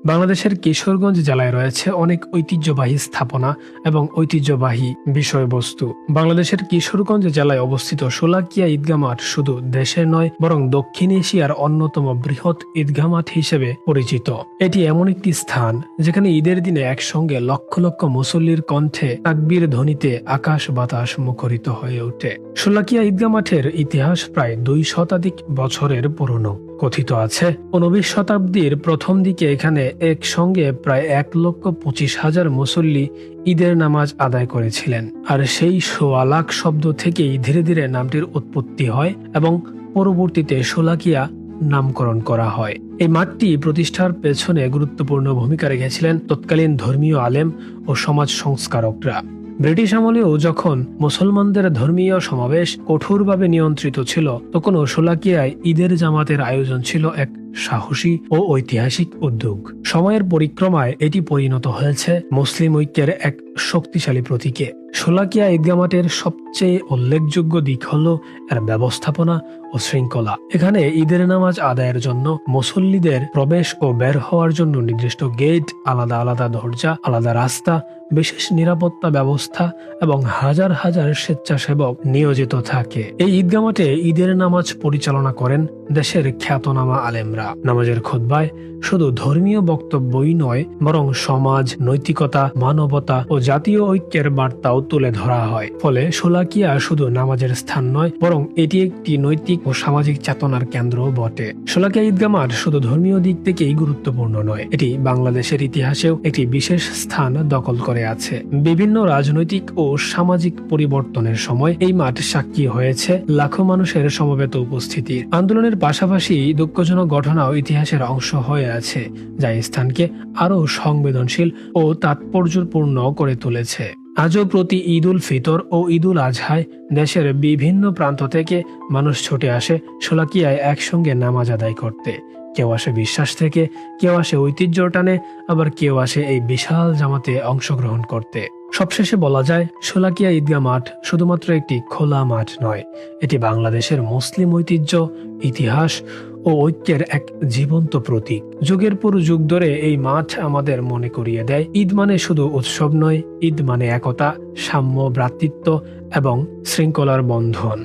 বাংলাদেশের কিশোরগঞ্জ জেলায় রয়েছে অনেক ঐতিহ্যবাহী স্থাপনা এবং ঐতিহ্যবাহী বিষয়বস্তু। বাংলাদেশের কিশোরগঞ্জ জেলায় অবস্থিত শোলাকিয়া ঈদগাহ মাঠ শুধু দেশের নয় বরং দক্ষিণ এশিয়ার অন্যতম বৃহৎ ঈদগাহ মাঠ হিসেবে পরিচিত। এটি এমন একটি স্থান যেখানে ঈদের দিনে একসঙ্গে লক্ষ লক্ষ মুসল্লির কণ্ঠে তাকবীর ধ্বনিতে আকাশ বাতাস মুখরিত হয়ে ওঠে। শোলাকিয়া ঈদগাহ মাঠের ইতিহাস প্রায় 2 শতাধিক বছরের পুরনো। কথিত আছে 19 শতাব্দীর প্রথম দিকে এখানে একসঙ্গে প্রায় 1,25,000 মুসল্লি ঈদের নামাজ আদায় করেছিলেন। আর সেই সোয়া লাখ শব্দ থেকেই ধীরে ধীরে নামটির উৎপত্তি হয় এবং পরবর্তীতে শোলাকিয়া নামকরণ করা হয়। এই মাঠটি প্রতিষ্ঠার পেছনে গুরুত্বপূর্ণ ভূমিকা রেখেছিলেন তৎকালীন ধর্মীয় আলেম ও সমাজ সংস্কারকরা। ব্রিটিশ আমলেও যখন মুসলমানদের ধর্মীয় সমাবেশ কঠোরভাবে নিয়ন্ত্রিত ছিল, তখনও শোলাকিয়ায় ঈদের জামাতের আয়োজন ছিল এক সাহসী ও ঐতিহাসিক উদ্যোগ। সময়ের পরিক্রমায় এটি পরিণত হয়েছে মুসলিম ঐক্যের এক শক্তিশালী প্রতীকে। শোলাকিয়া ঈদগাহ মাঠের সবচেয়ে উল্লেখযোগ্য দিক হল এর ব্যবস্থাপনা ও শৃঙ্খলা। এখানে ঈদের নামাজ আদায়ের জন্য মুসল্লিদের প্রবেশ ও বের হওয়ার জন্য নির্দিষ্ট গেট, আলাদা আলাদা দরজা, আলাদা রাস্তা, বিশেষ নিরাপত্তা ব্যবস্থা এবং হাজার হাজার স্বেচ্ছাসেবক নিয়োজিত থাকে। এই ঈদগাহ মাঠে ঈদের নামাজ পরিচালনা করেন দেশের খ্যাতনামা আলেমরা। নামাজের খুতবায় শুধু ধর্মীয় বক্তব্যই নয় বরং সমাজ, নৈতিকতা, মানবতা ও জাতীয় ঐক্যের বার্তাও তুলে ধরা হয়। ফলে শোলাকিয়া শুধু নামাজের স্থান নয় বরং এটি একটি নৈতিক ও সামাজিক চেতনার কেন্দ্রও বটে। শোলাকিয়া ঈদগাহ মাঠ শুধু ধর্মীয় দিক থেকেই গুরুত্বপূর্ণ নয়, এটি বাংলাদেশের ইতিহাসেও একটি বিশেষ স্থান দখল করে আছে। বিভিন্ন রাজনৈতিক ও সামাজিক পরিবর্তনের সময় এই মাঠ সাক্ষী হয়েছে লাখো মানুষের সমবেত উপস্থিতির। আন্দোলনের পাশাপাশি দুঃখজনক ঘটনাও ইতিহাসের অংশ হয়ে আছে, যা এই স্থানকে আরও সংবেদনশীল ও তাৎপর্যপূর্ণ করে তুলেছে। আজও প্রতি ঈদ উল ফিতর ও ঈদ উল আজহায় দেশের বিভিন্ন প্রান্ত থেকে মানুষ ছুটে আসে শোলাকিয়ায় একসঙ্গে নামাজ আদায় করতে। কেউ আসে বিশ্বাস থেকে, কেউ আসে ঐতিহ্য টানে, আবার কেউ আসে এই বিশাল জামাতে অংশগ্রহণ করতে। সবশেষে বলা যায়, শোলাকিয়া ঈদগাহ মাঠ শুধুমাত্র একটি খোলা মাঠ নয়, এটি বাংলাদেশের মুসলিম ঐতিহ্য, ইতিহাস ও ঐক্যের এক জীবন্ত প্রতীক। যুগের পর যুগ ধরে এই মাঠ আমাদের মনে করিয়ে দেয়, ঈদ মানে শুধু উৎসব নয়, ঈদ মানে একতা, সাম্য, ভ্রাতৃত্ব এবং শৃঙ্খলার বন্ধন।